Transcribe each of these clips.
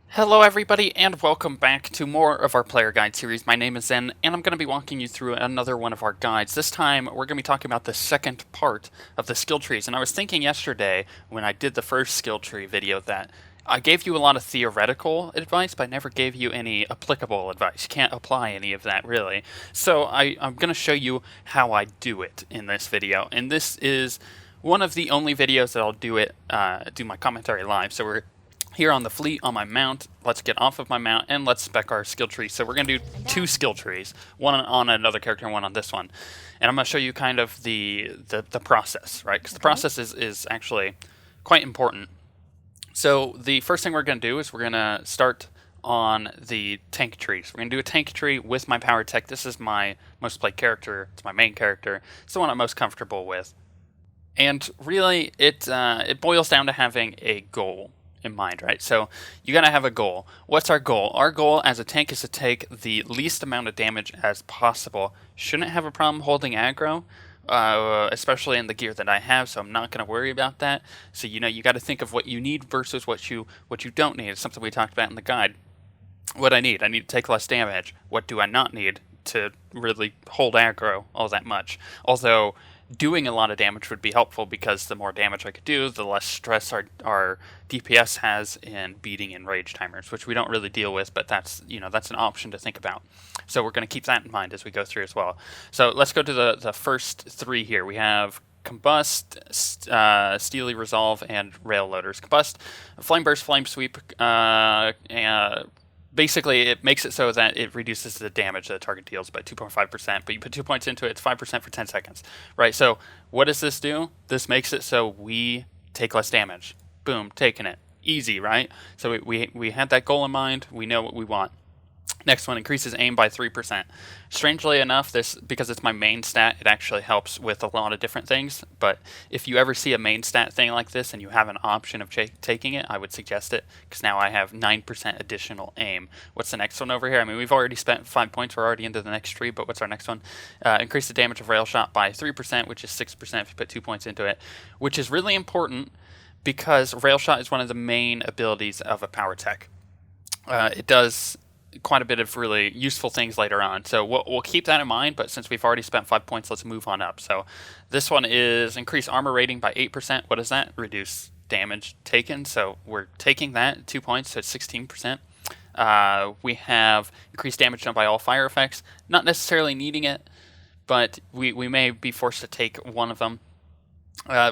Hello everybody, and welcome back to more of our player guide series. My name is Zen, and I'm going to be walking you through another one of our guides. This time, we're going to be talking about the second part of the skill trees, and I was thinking yesterday, when I did the first skill tree video, that I gave you a lot of theoretical advice, but I never gave you any applicable advice. You can't apply any of that, really. So I'm going to show you how I do it in this video, and this is one of the only videos that I'll do my commentary live. So we're here on the fleet on my mount. Let's get off of my mount and let's spec our skill tree. So we're going to do two skill trees, one on another character and one on this one. And I'm going to show you kind of the process, right? Because the process is actually quite important. So the first thing we're going to do is we're going to start on the tank trees. We're going to do a tank tree with my power tech. This is my most played character. It's my main character. It's the one I'm most comfortable with. And really, it boils down to having a goal in mind, right? So you gotta have a goal. What's our goal? Our goal as a tank is to take the least amount of damage as possible. Shouldn't have a problem holding aggro, especially in the gear that I have, so I'm not gonna worry about that. So you gotta think of what you need versus what you don't need. It's something we talked about in the guide. What I need to take less damage. What do I not need to really hold aggro all that much? Although doing a lot of damage would be helpful, because the more damage I could do, the less stress our DPS has in beating and rage timers, which we don't really deal with, but that's an option to think about. So we're going to keep that in mind as we go through as well. So let's go to the first three here. We have Combust, Steely Resolve, and Rail Loaders. Combust, Flame Burst, Flame Sweep, and basically, it makes it so that it reduces the damage that the target deals by 2.5%, but you put 2 points into it, it's 5% for 10 seconds, right? So what does this do? This makes it so we take less damage. Boom, taking it. Easy, right? So we had that goal in mind. We know what we want. Next one, increases aim by 3%. Strangely enough, this, because it's my main stat, it actually helps with a lot of different things. But if you ever see a main stat thing like this and you have an option of taking it, I would suggest it, because now I have 9% additional aim. What's the next one over here? I mean, we've already spent 5 points. We're already into the next tree, but what's our next one? Increase the damage of rail shot by 3%, which is 6% if you put 2 points into it, which is really important because rail shot is one of the main abilities of a power tech. It does quite a bit of really useful things later on. So we'll keep that in mind, but since we've already spent 5 points, let's move on up. So this one is increase armor rating by 8%. What is that? Reduce damage taken. So we're taking that 2 points, so it's 16%. We have increased damage done by all fire effects. Not necessarily needing it, but we may be forced to take one of them.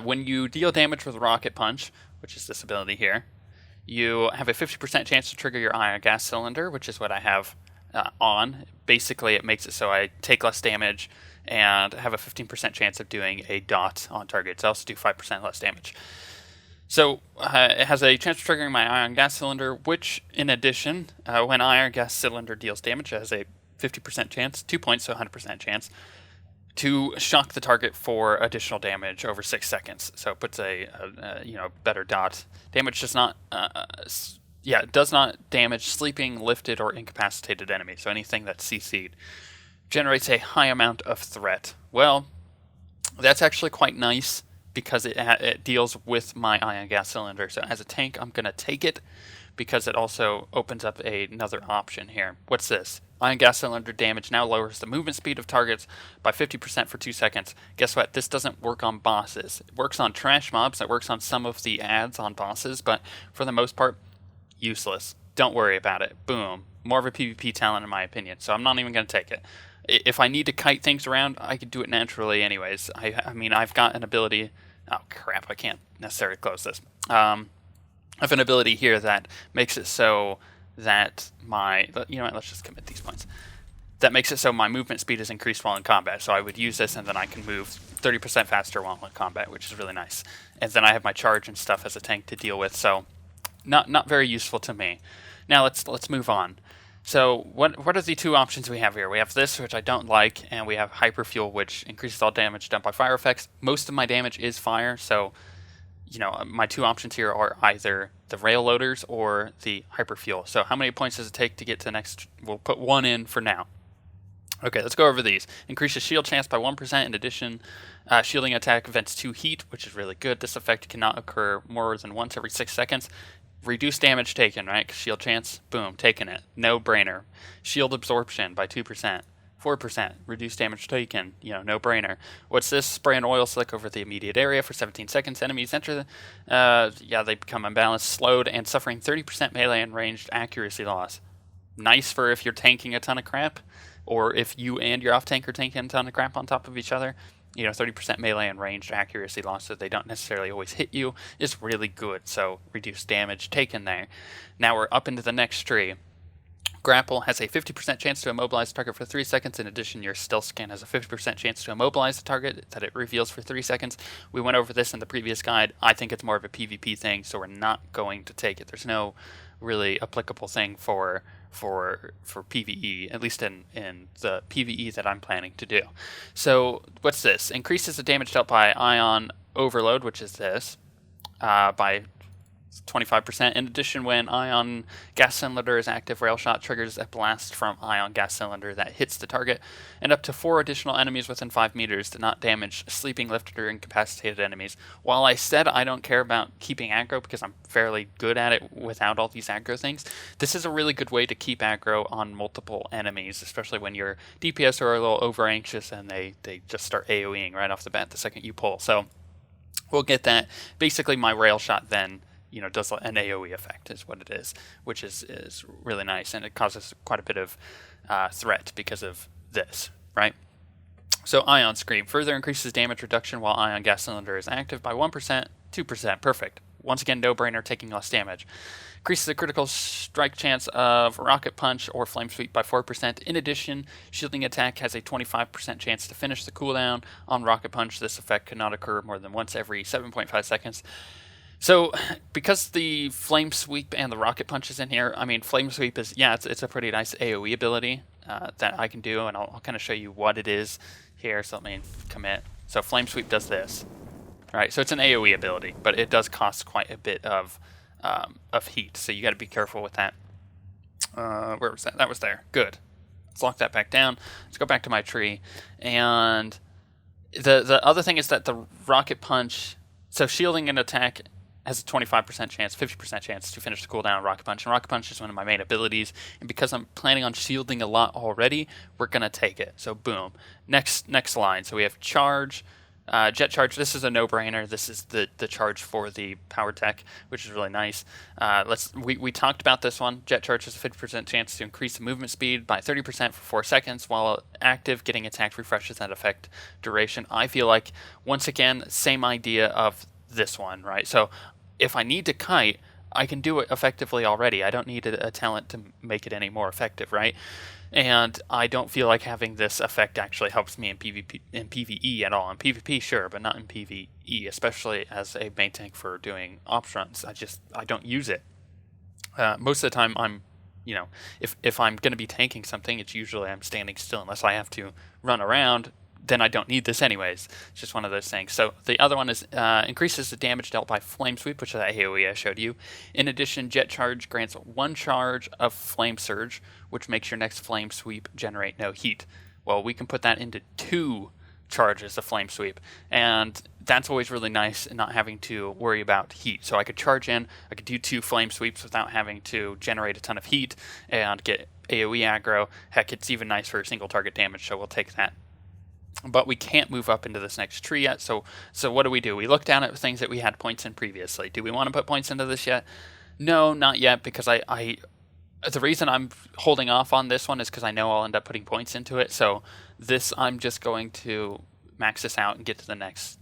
When you deal damage with Rocket Punch, which is this ability here, you have a 50% chance to trigger your ion gas cylinder, which is what I have on. Basically, it makes it so I take less damage and have a 15% chance of doing a dot on targets. I also do 5% less damage. So it has a chance of triggering my ion gas cylinder, which, in addition, when ion gas cylinder deals damage, it has a 50% chance, 2 points, so 100% chance, to shock the target for additional damage over 6 seconds. So it puts a better dot. Damage does not damage sleeping, lifted, or incapacitated enemies. So anything that's CC'd. Generates a high amount of threat. Well, that's actually quite nice because it deals with my ion gas cylinder. So as a tank, I'm going to take it because it also opens up another option here. What's this? Ion gas cylinder damage now lowers the movement speed of targets by 50% for 2 seconds. Guess what? This doesn't work on bosses. It works on trash mobs. It works on some of the ads on bosses, but for the most part, useless. Don't worry about it. Boom. More of a PvP talent in my opinion, so I'm not even going to take it. If I need to kite things around, I could do it naturally anyways. I mean, I've got an ability... Oh, crap. I can't necessarily close this. I have an ability here that makes it so that my... You know what? Let's just commit these points. That makes it so my movement speed is increased while in combat. So I would use this, and then I can move 30% faster while in combat, which is really nice. And then I have my charge and stuff as a tank to deal with, so not very useful to me. Now let's move on. So what are the two options we have here? We have this, which I don't like, and we have Hyperfuel, which increases all damage done by fire effects. Most of my damage is fire, so my two options here are either the Rail Loaders or the Hyperfuel. So how many points does it take to get to the next? We'll put one in for now. Okay, let's go over these. Increases shield chance by 1%. In addition, shielding attack vents 2 heat, which is really good. This effect cannot occur more than once every 6 seconds. Reduce damage taken, right? 'Cause shield chance, boom, taking it. No brainer. Shield absorption by 2%. 4%. Reduce damage taken, no brainer. What's this? Spray an oil slick over the immediate area for 17 seconds. Enemies enter they become unbalanced, slowed, and suffering 30% melee and ranged accuracy loss. Nice for if you're tanking a ton of crap, or if you and your off-tank are tanking a ton of crap on top of each other. 30% melee and ranged accuracy loss, so they don't necessarily always hit you, is really good. So reduce damage taken there. Now we're up into the next tree. Grapple has a 50% chance to immobilize the target for 3 seconds. In addition, your stealth scan has a 50% chance to immobilize the target that it reveals for 3 seconds. We went over this in the previous guide. I think it's more of a PvP thing, so we're not going to take it. There's no really applicable thing for PvE, at least in the PvE that I'm planning to do. So what's this? Increases the damage dealt by ion overload, which is this, by 25%. In addition, when ion gas cylinder is active, rail shot triggers a blast from ion gas cylinder that hits the target, and up to 4 additional enemies within 5 meters do not damage sleeping, lifted, or incapacitated enemies. While I said I don't care about keeping aggro because I'm fairly good at it without all these aggro things, this is a really good way to keep aggro on multiple enemies, especially when your DPS are a little over anxious and they just start AoEing right off the bat the second you pull. So we'll get that. Basically, my rail shot then does an AoE effect is what it is, which is really nice, and it causes quite a bit of threat because of this, right? So Ion Scream further increases damage reduction while Ion Gas Cylinder is active by 1%, 2%, perfect. Once again, no-brainer, taking less damage. Increases the critical strike chance of Rocket Punch or Flame Sweep by 4%. In addition, Shielding Attack has a 25% chance to finish the cooldown on Rocket Punch. This effect cannot occur more than once every 7.5 seconds. So, because the Flame Sweep and the Rocket Punch is in here, I mean, Flame Sweep is, it's a pretty nice AoE ability that I can do, and I'll kind of show you what it is here. So let me commit. So Flame Sweep does this. Right, so it's an AoE ability, but it does cost quite a bit of heat, so you got to be careful with that. Where was that? That was there. Good. Let's lock that back down. Let's go back to my tree. And the other thing is that the Rocket Punch, so shielding an attack has a 25% chance, 50% chance to finish the cooldown on Rocket Punch. And Rocket Punch is one of my main abilities. And because I'm planning on shielding a lot already, we're going to take it. So boom. Next line. So we have Charge. Jet Charge, this is a no-brainer. This is the charge for the power tech, which is really nice. We talked about this one. Jet Charge has a 50% chance to increase the movement speed by 30% for 4 seconds. While active, getting attacked refreshes that effect duration. I feel like, once again, same idea of this one, right? So if I need to kite, I can do it effectively already. I don't need a talent to make it any more effective, right? And I don't feel like having this effect actually helps me in PvE at all. In PvP, sure, but not in PvE, especially as a main tank for doing ops runs. I don't use it. Most of the time, if I'm going to be tanking something, it's usually I'm standing still unless I have to run around. Then I don't need this anyways. It's just one of those things. So the other one is increases the damage dealt by Flame Sweep, which is that AoE I showed you. In addition, Jet Charge grants 1 charge of Flame Surge, which makes your next Flame Sweep generate no heat. Well, we can put that into 2 charges of Flame Sweep, and that's always really nice, not having to worry about heat. So I could charge in, I could do 2 Flame Sweeps without having to generate a ton of heat and get AoE aggro. Heck, it's even nice for single target damage, so we'll take that. But we can't move up into this next tree yet, so what do? We look down at things that we had points in previously. Do we want to put points into this yet? No, not yet, because the reason I'm holding off on this one is because I know I'll end up putting points into it, so this I'm just going to max this out and get to the next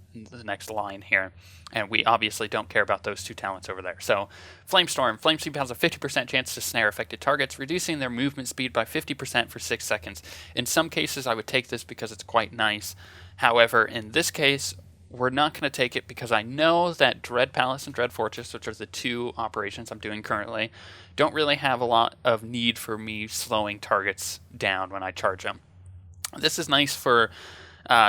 line here. And we obviously don't care about those 2 talents over there. So, Flamestorm. Flame Sweep has a 50% chance to snare affected targets, reducing their movement speed by 50% for 6 seconds. In some cases, I would take this because it's quite nice. However, in this case, we're not going to take it because I know that Dread Palace and Dread Fortress, which are the 2 operations I'm doing currently, don't really have a lot of need for me slowing targets down when I charge them. This is nice for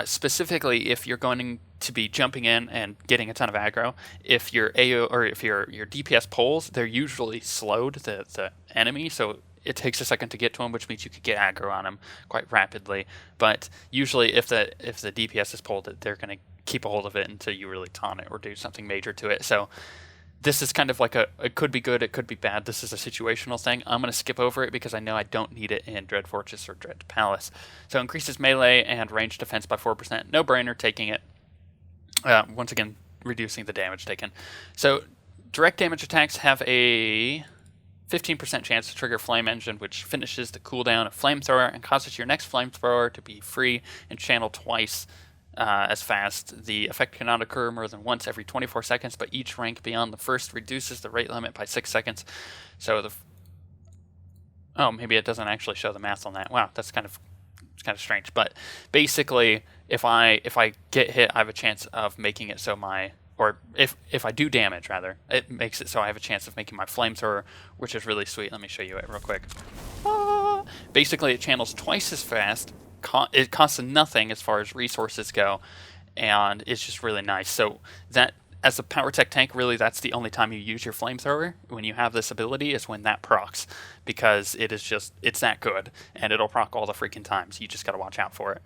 specifically if you're going to be jumping in and getting a ton of aggro. If your AO or if your DPS pulls, they're usually slowed, the enemy. So it takes a second to get to him, which means you could get aggro on him quite rapidly. But usually, if the DPS is pulled, they're going to keep a hold of it until you really taunt it or do something major to it. So this is kind of like it could be good, it could be bad. This is a situational thing. I'm going to skip over it because I know I don't need it in Dread Fortress or Dread Palace. So increases melee and range defense by 4%. No brainer taking it. Once again, reducing the damage taken. So direct damage attacks have a 15% chance to trigger Flame Engine, which finishes the cooldown of Flamethrower and causes your next Flamethrower to be free and channel twice as fast. The effect cannot occur more than once every 24 seconds, but each rank beyond the first reduces the rate limit by 6 seconds. So maybe it doesn't actually show the math on that. Wow, that's kind of strange. But basically, if I get hit, I have a chance of making it so if I do damage, rather, it makes it so I have a chance of making my Flamethrower, which is really sweet. Let me show you it real quick. Basically, it channels twice as fast. It costs nothing as far as resources go, and it's just really nice. So that, as a power tech tank, really that's the only time you use your Flamethrower when you have this ability, is when that procs, because it's that good, and it'll proc all the freaking times. You just got to watch out for it.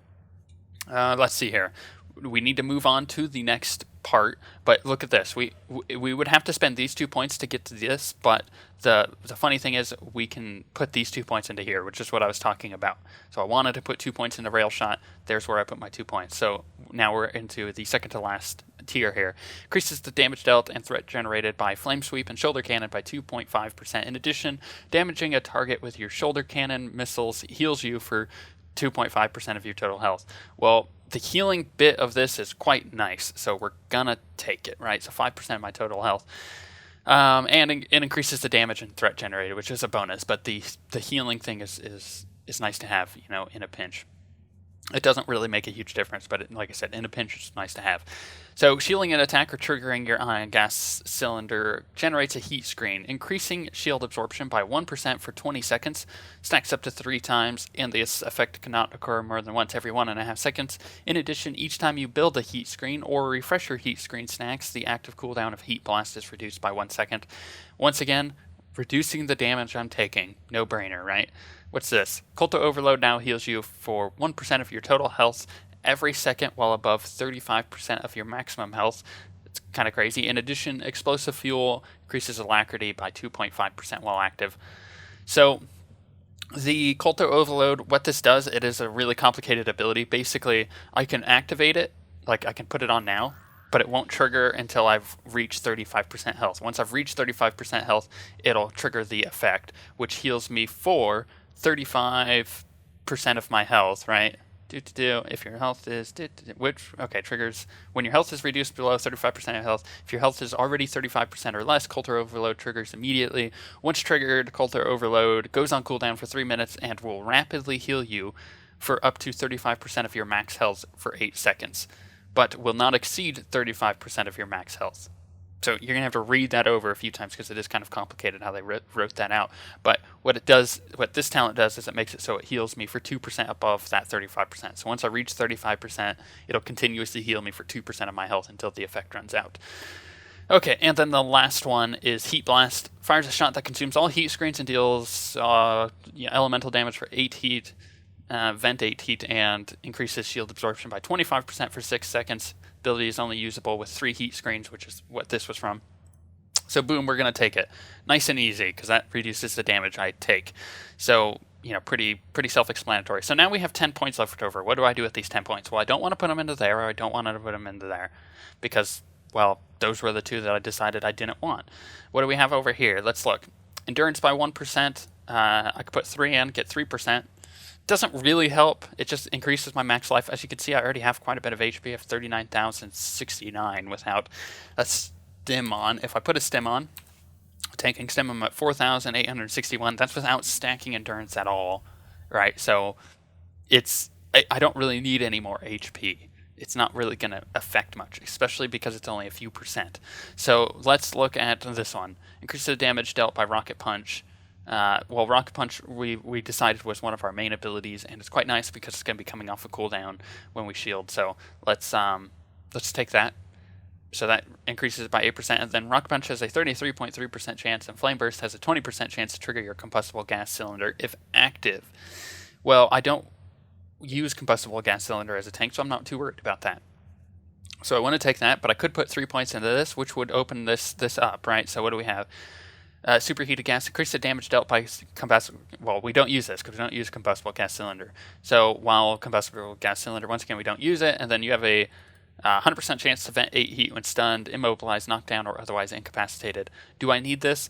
Let's see here. We need to move on to the next part, but look at this. We would have to spend these 2 points to get to this, but the funny thing is we can put these 2 points into here, which is what I was talking about. So I wanted to put 2 points into Rail Shot. There's where I put my 2 points. So now we're into the second to last tier here. Increases the damage dealt and threat generated by Flame Sweep and Shoulder Cannon by 2.5%. In addition, damaging a target with your Shoulder Cannon missiles heals you for 2.5% of your total health. Well, the healing bit of this is quite nice, so we're gonna take it, right? So 5% of my total health. And it increases the damage and threat generated, which is a bonus, but the healing thing is nice to have, in a pinch. It doesn't really make a huge difference, but like I said, in a pinch, it's nice to have. So shielding an attack or triggering your ion gas cylinder generates a heat screen, increasing shield absorption by 1% for 20 seconds, stacks up to 3 times, and this effect cannot occur more than once every 1.5 seconds. In addition, each time you build a heat screen or refresh your heat screen stacks, the active cooldown of Heat Blast is reduced by 1 second. Once again, reducing the damage I'm taking. No brainer, right? What's this? Culto Overload now heals you for 1% of your total health every second while above 35% of your maximum health. It's kind of crazy. In addition, Explosive Fuel increases Alacrity by 2.5% while active. So the Culto Overload, what this does, it is a really complicated ability. Basically, I can activate it, like I can put it on now, but it won't trigger until I've reached 35% health. Once I've reached 35% health, it'll trigger the effect, which heals me for 35% of my health, right? If your health is triggers when your health is reduced below 35% of health. If your health is already 35% or less, Culto Overload triggers immediately. Once triggered, Culto Overload goes on cooldown for 3 minutes and will rapidly heal you for up to 35% of your max health for 8 seconds, but will not exceed 35% of your max health. So you're going to have to read that over a few times because it is kind of complicated how they wrote that out. But what this talent does is it makes it so it heals me for 2% above that 35%. So once I reach 35%, it'll continuously heal me for 2% of my health until the effect runs out. Okay, and then the last one is Heat Blast. Fires a shot that consumes all heat screens and deals elemental damage for 8 heat, vent 8 heat, and increases shield absorption by 25% for 6 seconds. Ability is only usable with 3 heat screens, which is what this was from. So boom, we're going to take it. Nice and easy, because that reduces the damage I take. So, pretty self-explanatory. So now we have 10 points left over. What do I do with these 10 points? Well, I don't want to put them into there, or I don't want to put them into there, because, well, those were the two that I decided I didn't want. What do we have over here? Let's look. Endurance by 1%. I could put 3 in, get 3%. Doesn't really help. It just increases my max life. As you can see, I already have quite a bit of HP. I have 39,069 without a stim on. If I put a stim on, taking stim, I'm at 4,861. That's without stacking endurance at all, right? So I don't really need any more HP. It's not really going to affect much, especially because it's only a few percent. So let's look at this one. Increase the damage dealt by Rocket Punch. Rocket Punch we decided was one of our main abilities, and it's quite nice because it's going to be coming off a cooldown when we shield. So let's take that. So that increases by 8%, and then Rocket Punch has a 33.3% chance, and Flame Burst has a 20% chance to trigger your combustible gas cylinder if active. Well, I don't use combustible gas cylinder as a tank, so I'm not too worried about that. So I want to take that, but I could put 3 points into this, which would open this up, right? So what do we have? Superheated gas, increase the damage dealt by combustible. Well, we don't use this because we don't use combustible gas cylinder. So while combustible gas cylinder, once again, we don't use it, and then you have a 100% chance to vent 8 heat when stunned, immobilized, knocked down, or otherwise incapacitated. Do I need this?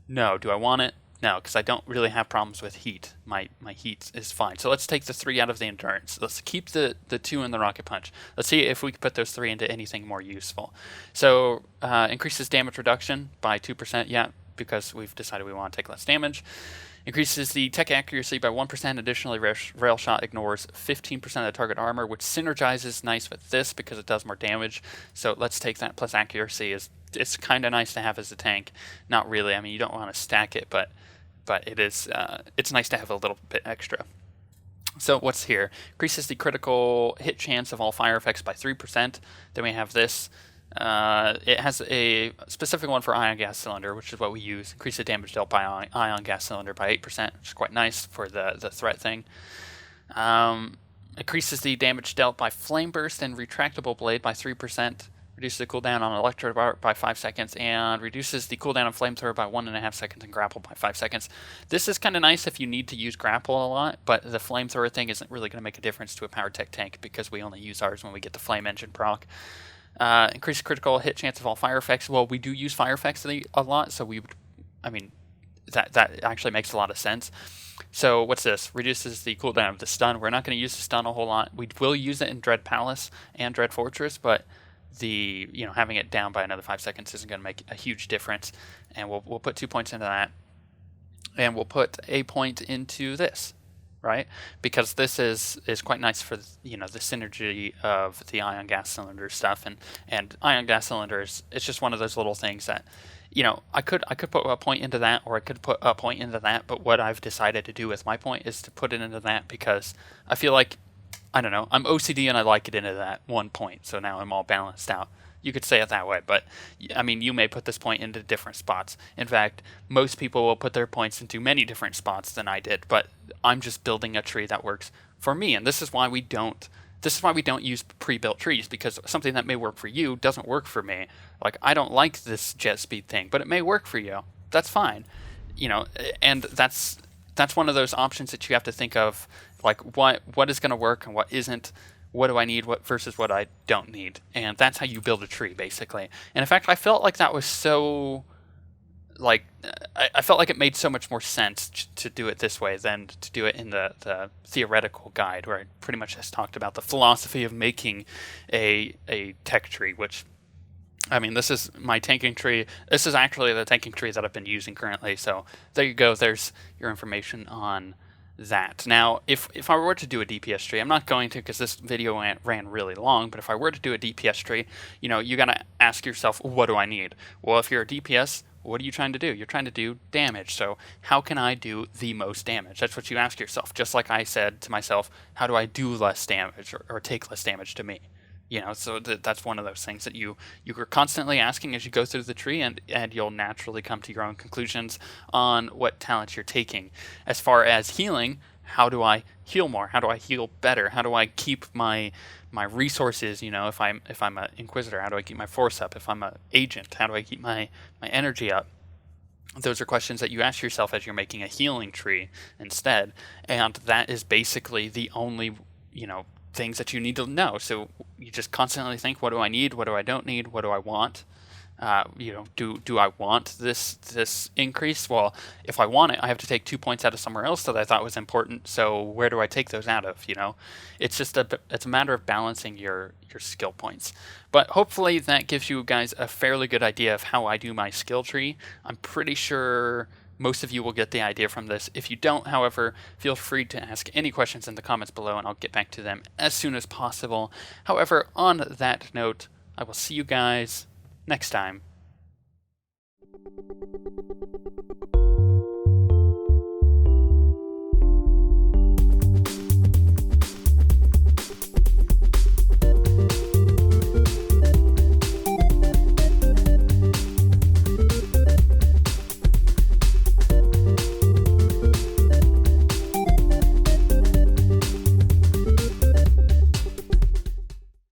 No. Do I want it? No, because I don't really have problems with heat. My heat is fine. So let's take the 3 out of the endurance. Let's keep the 2 in the rocket punch. Let's see if we can put those 3 into anything more useful. So increases damage reduction by 2%. Yeah, because we've decided we want to take less damage. Increases the tech accuracy by 1%. Additionally, rail shot ignores 15% of the target armor, which synergizes nice with this because it does more damage. So let's take that. Plus accuracy it's kind of nice to have as a tank. Not really. I mean, you don't want to stack it, but it is. It's nice to have a little bit extra. So what's here? Increases the critical hit chance of all fire effects by 3%. Then we have this. It has a specific one for ion gas cylinder, which is what we use. Increase the damage dealt by ion gas cylinder by 8%, which is quite nice for the threat thing. Increases the damage dealt by flame burst and retractable blade by 3%. Reduces the cooldown on electro by 5 seconds, and reduces the cooldown on flamethrower by 1.5 seconds and grapple by 5 seconds. This is kind of nice if you need to use grapple a lot, but the flamethrower thing isn't really going to make a difference to a power tech tank because we only use ours when we get the flame engine proc. Increased critical hit chance of all fire effects. Well, we do use fire effects a lot, so that actually makes a lot of sense. So what's this? Reduces the cooldown of the stun. We're not going to use the stun a whole lot. We will use it in Dread Palace and Dread Fortress, but having it down by another 5 seconds isn't going to make a huge difference. And we'll put 2 points into that, and we'll put a point into this. Right, because this is quite nice for the synergy of the ion gas cylinder stuff, and ion gas cylinders. It's just one of those little things that, I could put a point into that, or I could put a point into that. But what I've decided to do with my point is to put it into that because I feel like, I don't know, I'm OCD and I like it into that 1 point. So now I'm all balanced out. You could say it that way, but I mean, you may put this point into different spots. In fact, most people will put their points into many different spots than I did, but I'm just building a tree that works for me, and this is why we don't use pre-built trees, because something that may work for you doesn't work for me. Like, I don't like this jet speed thing, but it may work for you. That's fine. And that's one of those options that you have to think of, like what is going to work and what isn't. What do I need versus what I don't need? And that's how you build a tree, basically. And in fact, I felt like that was so, I felt like it made so much more sense to do it this way than to do it in the theoretical guide, where I pretty much just talked about the philosophy of making a tech tree, which, I mean, this is my tanking tree. This is actually the tanking tree that I've been using currently. So there you go. There's your information on that. Now, if I were to do a DPS tree, I'm not going to because this video ran really long, but if I were to do a DPS tree, you got to ask yourself, what do I need? Well, if you're a DPS, what are you trying to do? You're trying to do damage. So how can I do the most damage? That's what you ask yourself. Just like I said to myself, how do I do less damage or take less damage to me? So that's one of those things that you are constantly asking as you go through the tree, and you'll naturally come to your own conclusions on what talents you're taking. As far as healing, how do I heal more? How do I heal better? How do I keep my resources? If I'm an Inquisitor, how do I keep my force up? If I'm an agent, how do I keep my energy up? Those are questions that you ask yourself as you're making a healing tree instead, and that is basically the only things that you need to know. So you just constantly think, what do I need? What do I don't need? What do I want? Do I want this increase? Well, if I want it, I have to take 2 points out of somewhere else that I thought was important. So where do I take those out of? It's just it's a matter of balancing your skill points. But hopefully that gives you guys a fairly good idea of how I do my skill tree. I'm pretty sure most of you will get the idea from this. If you don't, however, feel free to ask any questions in the comments below, and I'll get back to them as soon as possible. However, on that note, I will see you guys next time.